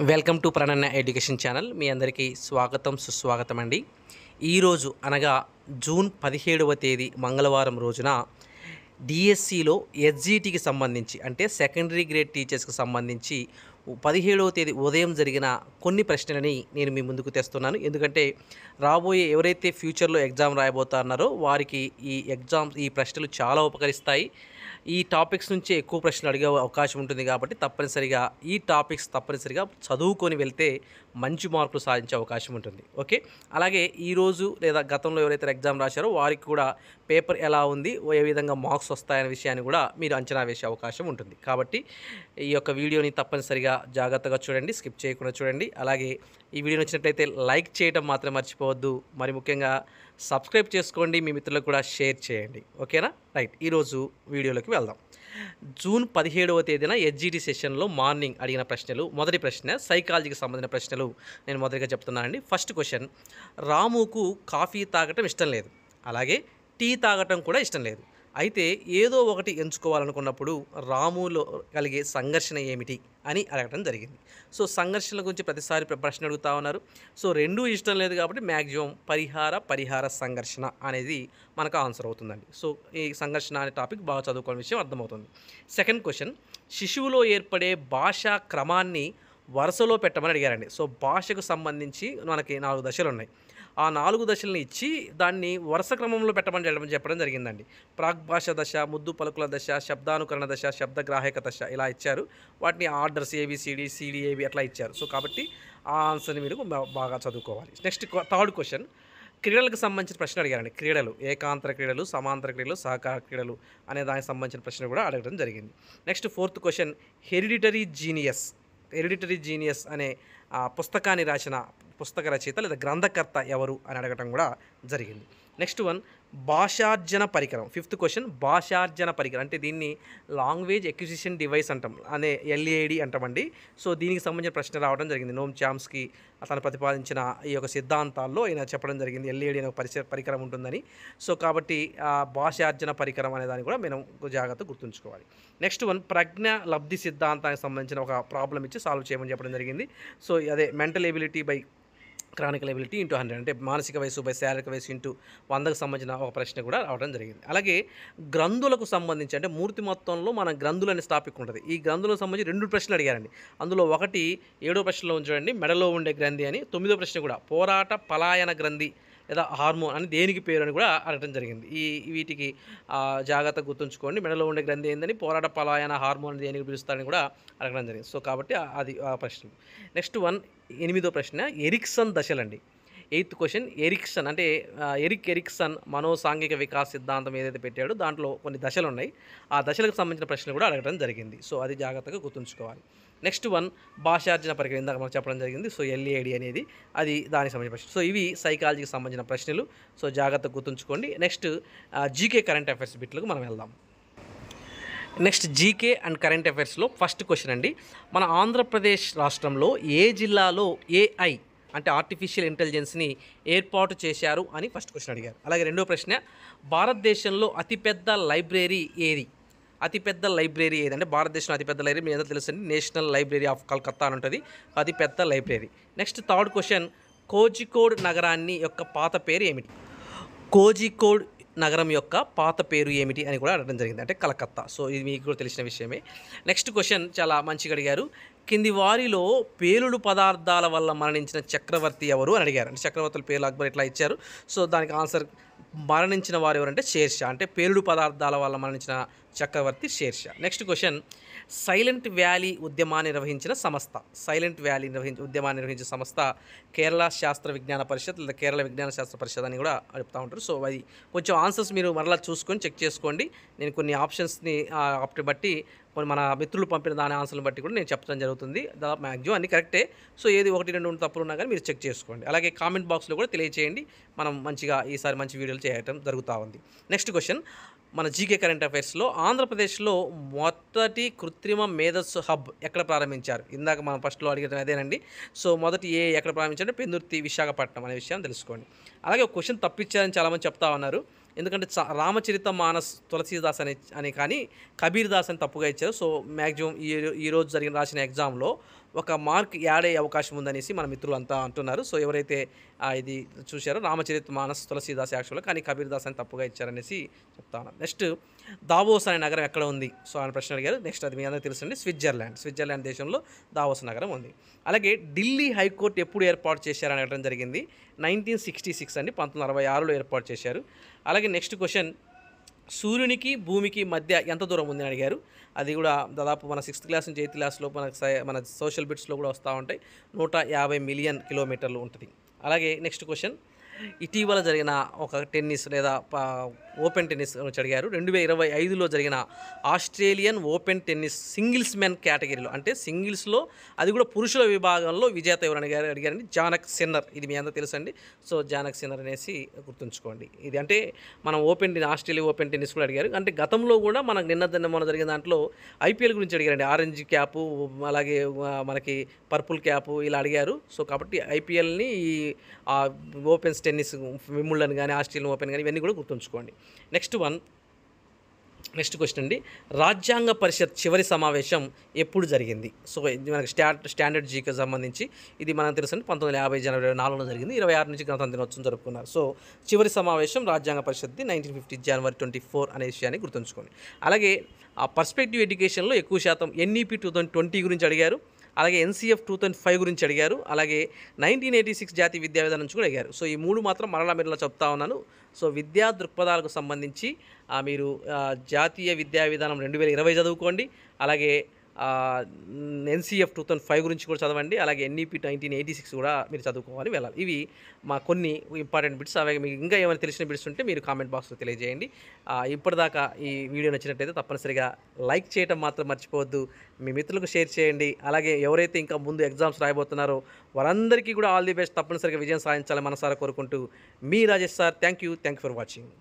Welcome to Pranna education channel. మీ అందరికీ స్వాగతం సుస్వాగతం అండి. ఈరోజు అనగా జూన్ 17వ తేదీ మంగళవారం రోజున డిఎస్సిలో ఎస్జిటికి సంబంధించి అంటే సెకండరీ గ్రేడ్ టీచర్స్కి సంబంధించి 17వ తేదీ ఉదయం జరిగిన కొన్ని ప్రశ్నలని నేను మీ ముందుకు తెస్తున్నాను. ఎందుకంటే రాబోయే ఎవరైతే ఫ్యూచర్లో ఎగ్జామ్ రాయబోతున్నారో వారికి ఈ ప్రశ్నలు చాలా ఉపకరిస్తాయి. ఈ టాపిక్స్ నుంచి ఎక్కువ ప్రశ్నలు అడిగే అవకాశం ఉంటుంది కాబట్టి తప్పనిసరిగా ఈ టాపిక్స్ తప్పనిసరిగా చదువుకొని వెళ్తే మంచి మార్కులు సాధించే అవకాశం ఉంటుంది. ఓకే, అలాగే ఈరోజు లేదా గతంలో ఎవరైతే ఎగ్జామ్ రాశారో వారికి కూడా పేపర్ ఎలా ఉంది, ఏ విధంగా మార్క్స్ వస్తాయనే విషయాన్ని కూడా మీరు అంచనా వేసే అవకాశం ఉంటుంది. కాబట్టి ఈ యొక్క వీడియోని తప్పనిసరిగా జాగ్రత్తగా చూడండి, స్కిప్ చేయకుండా చూడండి. అలాగే ఈ వీడియో నచ్చినట్లయితే లైక్ చేయడం మాత్రం మర్చిపోవద్దు. మరి ముఖ్యంగా సబ్స్క్రైబ్ చేసుకోండి, మీ మిత్రులకు కూడా షేర్ చేయండి. ఓకేనా? రైట్, ఈరోజు వీడియోలోకి వెళ్దాం. జూన్ 17వ తేదీన ఎస్జిటి సెషన్లో మార్నింగ్ అడిగిన ప్రశ్నలు. మొదటి ప్రశ్న సైకాలజీకి సంబంధించిన ప్రశ్నలు నేను మొదటిగా చెప్తున్నానండి. ఫస్ట్ క్వశ్చన్, రాముకు కాఫీ తాగటం ఇష్టం లేదు, అలాగే టీ తాగటం కూడా ఇష్టం లేదు. అయితే ఏదో ఒకటి ఎంచుకోవాలనుకున్నప్పుడు రాములో కలిగే సంఘర్షణ ఏమిటి అని అడగటం జరిగింది. సో సంఘర్షణల గురించి ప్రతిసారి ప్రశ్న అడుగుతూ ఉన్నారు. సో రెండూ ఇష్టం లేదు కాబట్టి మ్యాక్సిమం పరిహార సంఘర్షణ అనేది మనకు ఆన్సర్ అవుతుందండి. సో ఈ సంఘర్షణ అనే టాపిక్ బాగా చదువుకోవాలని విషయం అర్థమవుతుంది. సెకండ్ క్వశ్చన్, శిశువులో ఏర్పడే భాషా క్రమాన్ని వరుసలో పెట్టమని అడిగారండి. సో భాషకు సంబంధించి మనకి 4 దశలు ఉన్నాయి. ఆ 4 దశలను ఇచ్చి దాన్ని వరుస క్రమంలో పెట్టమని చెప్పడం జరిగిందండి. ప్రాగ్భాష దశ, ముద్దు పలుకుల దశ, శబ్దానుకరణ దశ, శబ్దగ్రాహక దశ ఇలా ఇచ్చారు. వాటిని ఆర్డర్స్ ఏబిసిడి సిడిఏబి అట్లా ఇచ్చారు. సో కాబట్టి ఆ ఆన్సర్ని మీరు బాగా చదువుకోవాలి. నెక్స్ట్ థర్డ్ క్వశ్చన్, క్రీడలకు సంబంధించిన ప్రశ్న అడిగారండి. క్రీడలు, ఏకాంతర క్రీడలు, సమాంతర క్రీడలు, సహకార క్రీడలు అనే దానికి సంబంధించిన ప్రశ్న కూడా అడగడం జరిగింది. Next fourth question, hereditary genius అనే పుస్తకాన్ని రాసిన పుస్తక రచయిత లేదా గ్రంథకర్త ఎవరు అని అడగటం కూడా జరిగింది. నెక్స్ట్ వన్, భాషార్జన పరికరం. ఫిఫ్త్ క్వశ్చన్, భాషార్జన పరికరం అంటే దీన్ని లాంగ్వేజ్ ఎక్విజిషన్ డివైస్ అంటాం, అనే ఎల్ఏడి అంటామండి. సో దీనికి సంబంధించిన ప్రశ్న రావడం జరిగింది. నోమ్ చామ్స్కీ అతను ప్రతిపాదించిన ఈ యొక్క సిద్ధాంతాల్లో ఆయన చెప్పడం జరిగింది ఎల్ఏడి అనే పరికరం ఉంటుందని. సో కాబట్టి భాషార్జన పరికరం అనే దాన్ని కూడా మనం జాగ్రత్త గుర్తుంచుకోవాలి. నెక్స్ట్ వన్, ప్రజ్ఞ లబ్ధి సిద్ధాంతానికి సంబంధించిన ఒక ప్రాబ్లం ఇచ్చి సాల్వ్ చేయమని చెప్పడం జరిగింది. సో అదే mental ability by Chronicle ability into 100 అంటే మానసిక వయసు బై శారీరక వయసు ఇంటూ 100కు సంబంధించిన ఒక ప్రశ్న కూడా రావడం జరిగింది. అలాగే గ్రంథులకు సంబంధించి అంటే మూర్తి మొత్తంలో మన గ్రంథులు అనే టాపిక్ ఉంటుంది. ఈ గ్రంథులకు సంబంధించి 2 ప్రశ్నలు అడిగారండి. అందులో ఒకటి 7వ ప్రశ్నలో చూడండి, మెడలో ఉండే గ్రంథి అని. 9వ ప్రశ్న కూడా పోరాట పలాయన గ్రంథి లేదా హార్మోన్ అని దేనికి పేరు అని కూడా అడగడం జరిగింది. వీటికి జాగ్రత్తగా గుర్తుంచుకోండి. మెడలో ఉండే గ్రంథి ఏందని, పోరాట పలాయన హార్మోన్ దేనికి పిలుస్తారని కూడా అడగడం జరిగింది. సో కాబట్టి అది ఆ ప్రశ్న. నెక్స్ట్ వన్, 8వ ప్రశ్న, ఎరిక్సన్ దశలండి. 8th క్వశ్చన్, ఎరిక్సన్ అంటే ఎరిక్సన్ మనోసాంఘిక వికాస్ సిద్ధాంతం ఏదైతే పెట్టాడో దాంట్లో కొన్ని దశలు ఉన్నాయి. ఆ దశలకు సంబంధించిన ప్రశ్నలు కూడా అడగడం జరిగింది. సో అది జాగ్రత్తగా గుర్తుంచుకోవాలి. నెక్స్ట్ వన్, భాషార్జన పరికరం ఇందాక మనం చెప్పడం జరిగింది. సో ఎల్ఏడి అనేది అది దానికి సంబంధించిన ప్రశ్న. సో ఇవి సైకాలజీకి సంబంధించిన ప్రశ్నలు. సో జాగ్రత్తగా గుర్తుంచుకోండి. నెక్స్ట్ జీకే కరెంట్ అఫైర్స్ బిట్లకు మనం వెళ్దాం. నెక్స్ట్ జీకే అండ్ కరెంట్ అఫైర్స్లో ఫస్ట్ క్వశ్చన్ అండి, మన ఆంధ్రప్రదేశ్ రాష్ట్రంలో ఏ జిల్లాలో ఏఐ అంటే ఆర్టిఫిషియల్ ఇంటెలిజెన్స్ని ఏర్పాటు చేశారు అని ఫస్ట్ క్వశ్చన్ అడిగారు. అలాగే రెండో ప్రశ్న, భారతదేశంలో అతిపెద్ద లైబ్రరీ ఏది? అతిపెద్ద లైబ్రరీ ఏది అంటే భారతదేశంలో అతిపెద్ద లైబ్రరీ మీ అందరూ తెలుసండి, నేషనల్ లైబ్రరీ ఆఫ్ కలకత్తా అని ఉంటుంది, అతిపెద్ద library. Next third question, Kozhikode నగరాన్ని యొక్క పాత పేరు ఏమిటి? కోజికోడ్ నగరం యొక్క పాత పేరు ఏమిటి అని కూడా అడగడం జరిగింది, అంటే కలకత్తా. సో ఇది మీకు కూడా తెలిసిన విషయమే. నెక్స్ట్ క్వశ్చన్ చాలా మంచిగా అడిగారు, కింది వారిలో పేలుడు పదార్థాల వల్ల మరణించిన చక్రవర్తి ఎవరు అని అడిగారు. అంటే చక్రవర్తుల పేర్లు అక్బర్ ఇట్లా ఇచ్చారు. సో దానికి ఆన్సర్ మరణించిన వారు ఎవరంటే షేర్షా, అంటే పేలుడు పదార్థాల వల్ల మరణించిన చక్రవర్తి Sher Shah. Next question, Silent Valley ఉద్యమాన్ని నిర్వహించిన సంస్థ కేరళ శాస్త్ర విజ్ఞాన పరిషత్ లేదా కేరళ విజ్ఞాన శాస్త్ర పరిషత్ అని కూడా అడుగుతూ ఉంటారు. సో అది కొంచెం ఆన్సర్స్ మీరు మరలా చూసుకొని చెక్ చేసుకోండి. నేను కొన్ని ఆప్షన్స్ని బట్టి కొన్ని మన మిత్రులు పంపిన దాని ఆన్సర్ని బట్టి కూడా నేను చెప్పడం జరుగుతుంది. దాదాపు మ్యాక్సిమం అన్ని కరెక్టే. సో ఏది 1, 2 తప్పులు ఉన్నా కానీ మీరు చెక్ చేసుకోండి. అలాగే కామెంట్ బాక్స్లో కూడా తెలియచేయండి. మనం మంచిగా ఈసారి మంచి వీడియోలు చేయడం జరుగుతూ ఉంది. నెక్స్ట్ క్వశ్చన్, మన జీకే కరెంట్ అఫైర్స్లో ఆంధ్రప్రదేశ్లో మొదటి కృత్రిమ మేధస్సు హబ్ ఎక్కడ ప్రారంభించారు? ఇందాక మనం ఫస్ట్లో అడిగేది అదేనండి. సో మొదటి ఎక్కడ ప్రారంభించారంటే పెందుర్తి, విశాఖపట్నం అనే విషయం తెలుసుకోండి. అలాగే ఒక క్వశ్చన్ తప్పించారని చాలామంది చెప్తా ఉన్నారు. ఎందుకంటే రామచరిత మానస్ తులసీదాస్ అని కానీ కబీర్ దాస్ అని తప్పుగా ఇచ్చారు. సో మ్యాక్సిమం ఈరోజు రాసిన ఎగ్జామ్లో ఒక మార్క్ యాడ్ అయ్యే అవకాశం ఉందనేసి మన మిత్రులు అంతా అంటున్నారు. సో ఎవరైతే ఇది చూశారో రామచరిత మానస్ తులసీదాస్ యాక్చువల్గా, కానీ కబీర్ దాస్ అని తప్పుగా ఇచ్చారనేసి చెప్తా ఉన్నాను. నెక్స్ట్ దావోస్ అనే నగరం ఎక్కడ ఉంది? సో ఆయన ప్రశ్న అడిగారు. నెక్స్ట్ అది మీ అందరికీ తెలుసండి, స్విట్జర్లాండ్ దేశంలో దావోస్ నగరం ఉంది. అలాగే ఢిల్లీ హైకోర్టు ఎప్పుడు ఏర్పాటు చేశారని అడగడం జరిగింది. 1966 అండి, 1966లో ఏర్పాటు చేశారు. అలాగే నెక్స్ట్ క్వశ్చన్, సూర్యునికి భూమికి మధ్య ఎంత దూరం ఉందని అడిగారు. అది కూడా దాదాపు మన 6th క్లాస్ నుంచి 8th క్లాస్లో మన సోషల్ బిట్స్లో కూడా వస్తూ ఉంటాయి. 150 మిలియన్ కిలోమీటర్లు ఉంటుంది. అలాగే నెక్స్ట్ క్వశ్చన్, ఇటీవల జరిగిన ఒక టెన్నిస్ లేదా ఓపెన్ టెన్నిస్ గురించి అడిగారు. 2025లో జరిగిన Australian open tennis singles men కేటగిరీలో, అంటే సింగిల్స్లో అది కూడా పురుషుల విభాగంలో విజేత ఎవరు అడిగారండి? జానక్ సిన్నర్. ఇది మీ అందరూ తెలుసండి. సో జానక్ సిన్నర్ అనేసి గుర్తుంచుకోండి. ఇది అంటే మనం ఆస్ట్రేలియా ఓపెన్ టెన్నిస్ కూడా అడిగారు. అంటే గతంలో కూడా మనకు మొన్న జరిగిన దాంట్లో ఐపీఎల్ గురించి అడిగారండి. ఆరెంజ్ క్యాపు, అలాగే మనకి పర్పుల్ క్యాపు ఇలా అడిగారు. సో కాబట్టి ఐపీఎల్ని ఈ ఓపెన్ టెన్నిస్ వింబుల్డన్ కానీ ఆస్ట్రేలియన్ ఓపెన్ కానీ ఇవన్నీ కూడా గుర్తుంచుకోండి. నెక్స్ట్ క్వశ్చన్ అండి, రాజ్యాంగ పరిషత్ చివరి సమావేశం ఎప్పుడు జరిగింది? సో ఇది మనకి స్టాండర్డ్ జీకి సంబంధించి ఇది మనకు తెలుసండి, 1950 జనవరి 4లో జరిగింది. 26 నుంచి గణతంత్ర దినోత్సవం జరుపుకున్నారు. సో చివరి సమావేశం రాజ్యాంగ పరిషత్ది 1950 జనవరి 24 అనే విషయాన్ని గుర్తుంచుకోండి. అలాగే పర్స్పెక్టివ్ ఎడ్యుకేషన్లో ఎక్కువ శాతం ఎన్ఈపీ 2020 గురించి అడిగారు. అలాగే ఎన్సీఎఫ్ 2005 గురించి అడిగారు. అలాగే 1986 జాతీయ విద్యా విధానం నుంచి కూడా అడిగారు. సో ఈ 3 మాత్రం మరలా చెప్తా ఉన్నాను. సో విద్యా దృక్పథాలకు సంబంధించి మీరు జాతీయ విద్యా విధానం 2020 చదువుకోండి. అలాగే ఎన్సీఎఫ్ 2005 గురించి కూడా చదవండి. అలాగే ఎన్ఈపీ 1986 కూడా మీరు చదువుకోవాలి వెళ్ళాలి. ఇవి మా కొన్ని ఇంపార్టెంట్ బిట్స్. అలాగే మీకు ఇంకా ఏమైనా తెలిసిన బిట్స్ ఉంటే మీరు కామెంట్ బాక్స్లో తెలియజేయండి. ఇప్పటిదాకా ఈ వీడియో నచ్చినట్లయితే తప్పనిసరిగా లైక్ చేయడం మాత్రం మర్చిపోవద్దు. మీ మిత్రులకు షేర్ చేయండి. అలాగే ఎవరైతే ఇంకా ముందు ఎగ్జామ్స్ రాయబోతున్నారో వారందరికీ కూడా ఆల్ ది బెస్ట్. తప్పనిసరిగా విజయం సాధించాలని మనసారా కోరుకుంటూ మీ Rajesh sir. Thank you for watching.